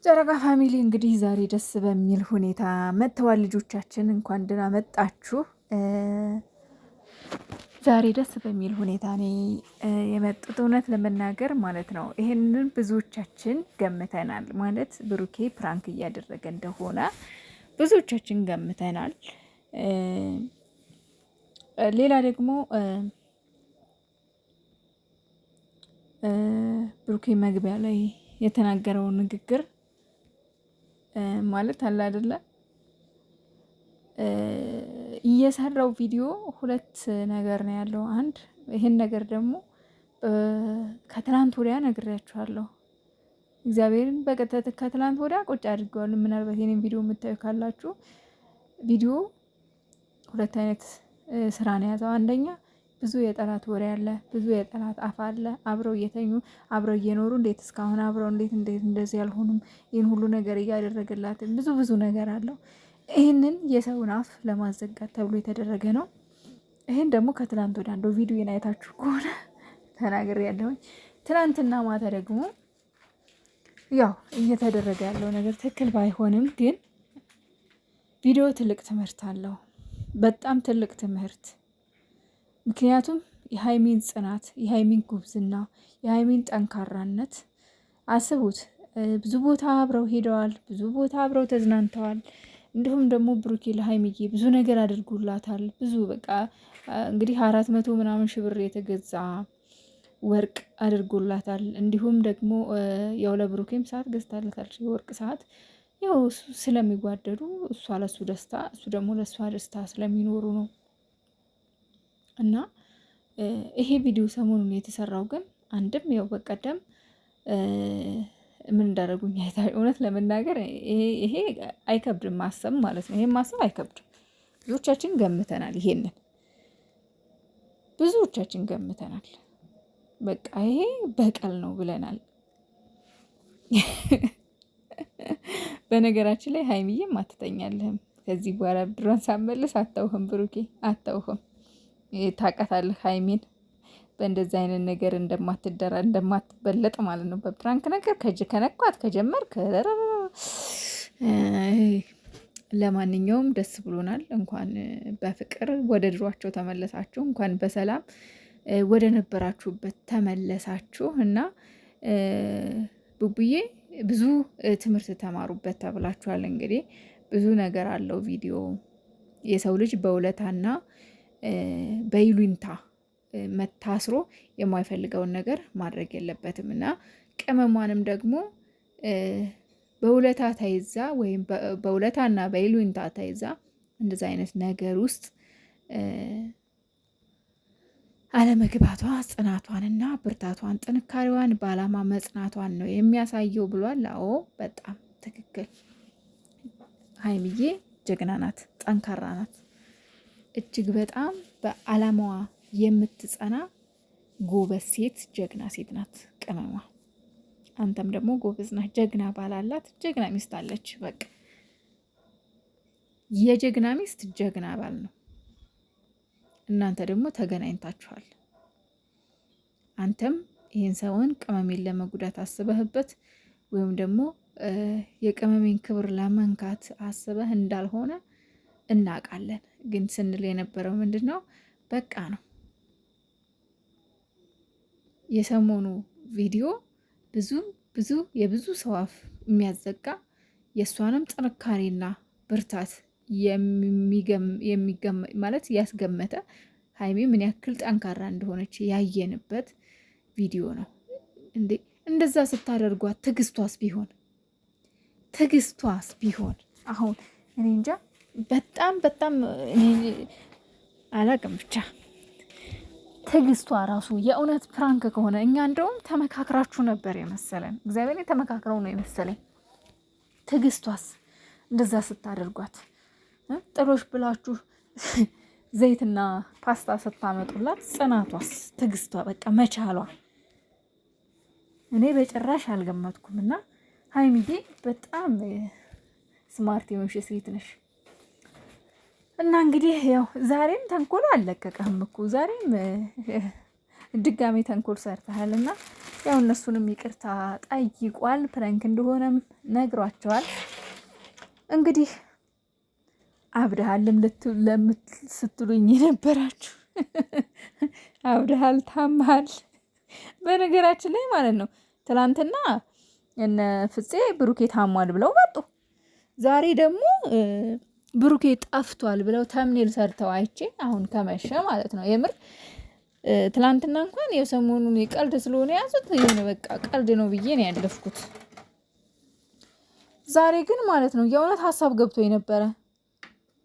ጨረቃ ፋሚሊ እንግዲህ ዛሬ ደስ በሚል ሁኔታ መጥተዋል። ልጆቻችን እንኳን ደህና መጣችሁ። ዛሬ ደስ በሚል ሁኔታ ነው የመጡት፣ እውነት ለመናገር ማለት ነው። ይሄንን ብዙዎቻችን ገምተናል ማለት ብሩኬ ፕራንክ እያደረገ እንደሆነ ብዙዎቻችን ገምተናል። ሌላ ደግሞ ብሩኬ መግቢያ ላይ የተናገረው ንግግር ማለት አለ አይደለ፣ እየሰራው ቪዲዮ ሁለት ነገር ነው ያለው። አንድ ይሄን ነገር ደግሞ ከትላንት ወዲያ ነግሬያችኋለሁ። እግዚአብሔርን በቀጥታ ከትላንት ወዲያ ቁጭ አድርገዋል። ምናልባት የኔን ቪዲዮ የምታዩ ካላችሁ ቪዲዮ ሁለት አይነት ስራ ነው ያዘው። አንደኛ ብዙ የጠላት ወሬ አለ፣ ብዙ የጠላት አፍ አለ። አብረው እየተኙ አብረው እየኖሩ እንዴት እስካሁን አብረው እንዴት እንደዚህ ያልሆኑም ይህን ሁሉ ነገር እያደረገላት ብዙ ነገር አለው። ይህንን የሰውን አፍ ለማዘጋት ተብሎ የተደረገ ነው። ይህን ደግሞ ከትላንት ወደ አንዱ ቪዲዮን አይታችሁ ከሆነ ተናግሬ ያለሁኝ። ትናንትና ማታ ደግሞ ያው እየተደረገ ያለው ነገር ትክክል ባይሆንም ግን ቪዲዮ ትልቅ ትምህርት አለው፣ በጣም ትልቅ ትምህርት። ምክንያቱም የሃይሚን ጽናት፣ የሃይሚን ጉብዝና፣ የሃይሚን ጠንካራነት አስቡት። ብዙ ቦታ አብረው ሄደዋል፣ ብዙ ቦታ አብረው ተዝናንተዋል። እንዲሁም ደግሞ ብሩኬ ለሃይሚዬ ብዙ ነገር አድርጎላታል። ብዙ በቃ እንግዲህ 400 ምናምን ሺህ ብር የተገዛ ወርቅ አድርጎላታል። እንዲሁም ደግሞ ያው ለብሩኬም ሰዓት ገዝታለታል፣ የወርቅ ሰዓት። ያው ስለሚጓደዱ እሷ ለሱ ደስታ፣ እሱ ደግሞ ለእሷ ደስታ ስለሚኖሩ ነው። እና ይሄ ቪዲዮ ሰሞኑን የተሰራው ግን አንድም ያው በቀደም ምን እንዳደረጉኝ እውነት ለመናገር ይሄ አይከብድም ማሰብ ማለት ነው። ይሄን ማሰብ አይከብድም። ብዙዎቻችን ገምተናል፣ ይሄንን ብዙዎቻችን ገምተናል። በቃ ይሄ በቀል ነው ብለናል። በነገራችን ላይ ሀይሚዬም አትተኛልህም ከዚህ በኋላ ብድሯን ሳመልስ አታውህም፣ ብሩኬ አታውህም። ታውቃታለህ ሀይሚን በእንደዚህ አይነት ነገር እንደማትበለጥ ማለት ነው። በፕራንክ ነገር ከነኳት ከጀመርክ ለማንኛውም ደስ ብሎናል። እንኳን በፍቅር ወደ ድሯቸው ተመለሳችሁ፣ እንኳን በሰላም ወደ ነበራችሁበት ተመለሳችሁ እና ቡቡዬ ብዙ ትምህርት ተማሩበት ተብላችኋል። እንግዲህ ብዙ ነገር አለው ቪዲዮ። የሰው ልጅ በውለታና በይሉኝታ መታስሮ የማይፈልገውን ነገር ማድረግ የለበትም እና ቅመሟንም ደግሞ በውለታ ተይዛ ወይም በውለታና በይሉኝታ ተይዛ እንደዚ አይነት ነገር ውስጥ አለመግባቷ ጽናቷንና ብርታቷን ጥንካሬዋን በዓላማ መጽናቷን ነው የሚያሳየው ብሏል። አዎ በጣም ትክክል። ሀይሚዬ ጀግና ናት፣ ጠንካራ ናት። እጅግ በጣም በዓላማዋ የምትጸና ጎበዝ ሴት፣ ጀግና ሴት ናት ቅመሟ። አንተም ደግሞ ጎበዝ ናት፣ ጀግና ባላላት፣ ጀግና ሚስት አለች። በቃ የጀግና ሚስት ጀግና ባል ነው። እናንተ ደግሞ ተገናኝታችኋል። አንተም ይህን ሰውን ቅመሜን ለመጉዳት አስበህበት ወይም ደግሞ የቅመሜን ክብር ለመንካት አስበህ እንዳልሆነ እናውቃለን። ግን ስንል የነበረው ምንድን ነው? በቃ ነው። የሰሞኑ ቪዲዮ ብዙ የብዙ ሰው አፍ የሚያዘጋ የእሷንም ጥንካሬና ብርታት ማለት ያስገመተ ሀይሚ ምን ያክል ጠንካራ እንደሆነች ያየንበት ቪዲዮ ነው። እንዴ እንደዛ ስታደርጓት ትዕግስቷስ ቢሆን አሁን እኔ እንጃ። በጣም እኔ አላቅም ብቻ ትዕግስቷ ራሱ የእውነት ፕራንክ ከሆነ እኛ እንደውም ተመካክራችሁ ነበር የመሰለን። እግዚአብሔር ተመካክረው ነው የመሰለኝ። ትዕግስቷስ እንደዛ ስታደርጓት ጥሎሽ ብላችሁ ዘይትና ፓስታ ስታመጡላት ጽናቷስ፣ ትዕግስቷ፣ በቃ መቻሏ እኔ በጭራሽ አልገመትኩም። እና ሀይሚዬ በጣም ስማርት የሆንሽ ሴት ነሽ። እና እንግዲህ ያው ዛሬም ተንኮል አልለቀቀህም እኮ ዛሬም ድጋሜ ተንኮል ሰርተሃል እና ያው እነሱንም ይቅርታ ጠይቋል። ፕራንክ እንደሆነም ነግሯቸዋል። እንግዲህ አብድሃልም ስትሉኝ የነበራችሁ አብድሃል፣ ታማል። በነገራችን ላይ ማለት ነው ትላንትና እነ ፍፄ ብሩኬ ታሟል ብለው መጡ። ዛሬ ደግሞ ብሩኬ ጠፍቷል ብለው ተምኔል ሰርተው አይቼ አሁን ከመሸ ማለት ነው። የምር ትላንትና እንኳን የሰሞኑን የቀልድ ስለሆነ ያዙት የሆነ በቃ ቀልድ ነው ብዬ ነው ያለፍኩት። ዛሬ ግን ማለት ነው የእውነት ሀሳብ ገብቶ የነበረ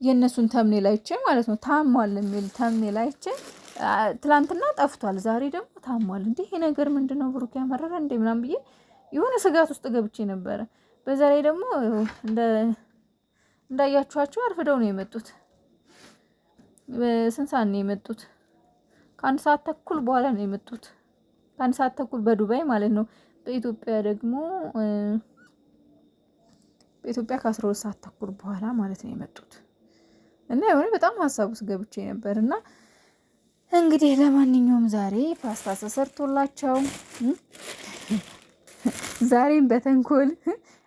የእነሱን ተምኔል አይቼ ማለት ነው። ታሟል የሚል ተምኔል አይቼ ትላንትና ጠፍቷል፣ ዛሬ ደግሞ ታሟል። እንዴ ይሄ ነገር ምንድነው? ብሩኬ ያመረረ እንዴ ምናምን ብዬ የሆነ ስጋት ውስጥ ገብቼ ነበረ። በዛ ላይ ደግሞ እንዳያችኋቸው አርፍደው ነው የመጡት። ስንት ሰዓት ነው የመጡት? ከአንድ ሰዓት ተኩል በኋላ ነው የመጡት። ከአንድ ሰዓት ተኩል በዱባይ ማለት ነው። በኢትዮጵያ ደግሞ ከ12 ሰዓት ተኩል በኋላ ማለት ነው የመጡት። እና የሆነ በጣም ሀሳብ ውስጥ ገብቼ ነበር። እና እንግዲህ ለማንኛውም ዛሬ ፓስታ ተሰርቶላቸው ዛሬም በተንኮል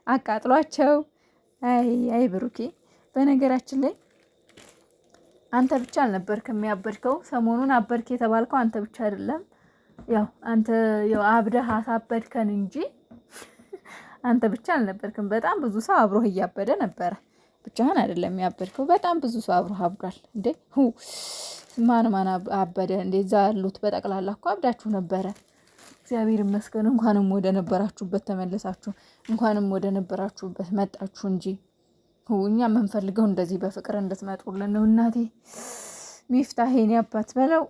አቃጥሏቸው። አይ ብሩኬ፣ በነገራችን ላይ አንተ ብቻ አልነበርክም ያበድከው። ሰሞኑን አበድክ የተባልከው አንተ ብቻ አይደለም። ያው አንተ አብደህ አሳበድከን እንጂ አንተ ብቻ አልነበርክም። በጣም ብዙ ሰው አብሮህ እያበደ ነበረ። ብቻህን አይደለም ያበድከው፣ በጣም ብዙ ሰው አብሮህ አብዷል። እንዴ ማን አበደ? እንደዛ ያሉት በጠቅላላ እኮ አብዳችሁ ነበረ። እግዚአብሔር ይመስገን እንኳንም ወደ ነበራችሁበት ተመለሳችሁ፣ እንኳንም ወደ ነበራችሁበት መጣችሁ እንጂ እኛ የምንፈልገው እንደዚህ በፍቅር እንድትመጡልን ነው። እናቴ ሚፍታህ የኔ አባት በለው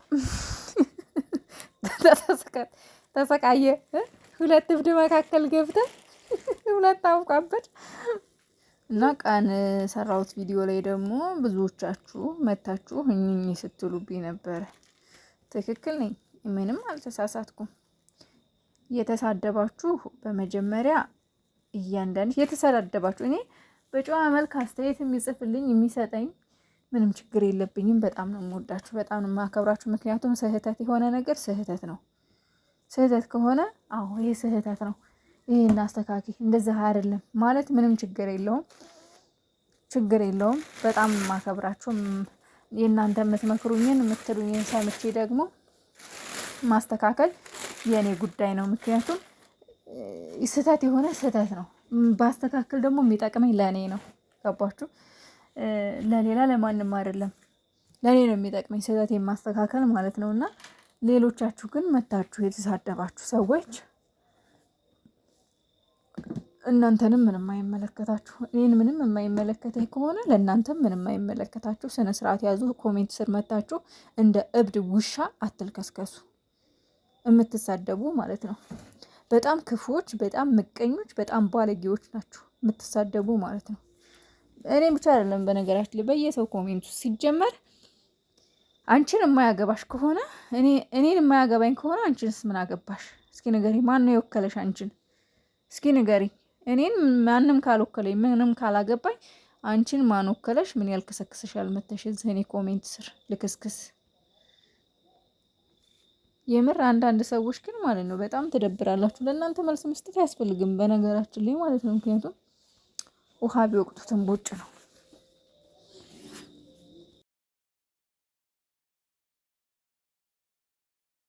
ተሰቃየ። ሁለት እብድ መካከል ገብተህ ሁለት አውቃበት እና ቀን ሰራሁት ቪዲዮ ላይ ደግሞ ብዙዎቻችሁ መታችሁ እኝኝ ስትሉብኝ ነበረ። ትክክል ነኝ፣ ምንም አልተሳሳትኩም። የተሳደባችሁ በመጀመሪያ እያንዳንድ የተሰዳደባችሁ እኔ በጨዋ መልክ አስተያየት የሚጽፍልኝ የሚሰጠኝ ምንም ችግር የለብኝም። በጣም ነው የምወዳችሁ፣ በጣም ነው የማከብራችሁ። ምክንያቱም ስህተት የሆነ ነገር ስህተት ነው። ስህተት ከሆነ አዎ ይሄ ስህተት ነው፣ ይሄ እናስተካኪ፣ እንደዚህ አይደለም ማለት ምንም ችግር የለውም፣ ችግር የለውም። በጣም የማከብራችሁ የእናንተ የምትመክሩኝን የምትሉኝን ሰምቼ ደግሞ ማስተካከል የኔ ጉዳይ ነው። ምክንያቱም ስህተት የሆነ ስህተት ነው። ባስተካከል ደግሞ የሚጠቅመኝ ለእኔ ነው። ገባችሁ? ለሌላ ለማንም አይደለም፣ ለእኔ ነው የሚጠቅመኝ ስህተት የማስተካከል ማለት ነው። እና ሌሎቻችሁ ግን መታችሁ የተሳደባችሁ ሰዎች እናንተንም ምንም አይመለከታችሁ። እኔን ምንም የማይመለከተኝ ከሆነ ለእናንተም ምንም አይመለከታችሁ። ስነ ስርዓት ያዙ። ኮሜንት ስር መታችሁ እንደ እብድ ውሻ አትልከስከሱ። የምትሳደቡ ማለት ነው። በጣም ክፉዎች፣ በጣም ምቀኞች፣ በጣም ባለጌዎች ናችሁ የምትሳደቡ ማለት ነው። እኔም ብቻ አይደለም በነገራችን ላይ በየሰው ኮሜንቱ ሲጀመር አንቺን የማያገባሽ ከሆነ እኔን የማያገባኝ ከሆነ አንቺንስ ምን አገባሽ? እስኪ ንገሪ፣ ማን ነው የወከለሽ አንቺን? እስኪ ንገሪ። እኔን ማንም ካልወከለኝ ምንም ካላገባኝ አንቺን ማን ወከለሽ? ምን ያልከሰክስሻል መተሽ እኔ ኮሜንት ስር ልክስክስ። የምር አንዳንድ ሰዎች ግን ማለት ነው በጣም ትደብራላችሁ። ለእናንተ መልስ መስጠት አያስፈልግም በነገራችን ላይ ማለት ነው። ምክንያቱም ውሃ ቢወቅቱት እምቦጭ ነው።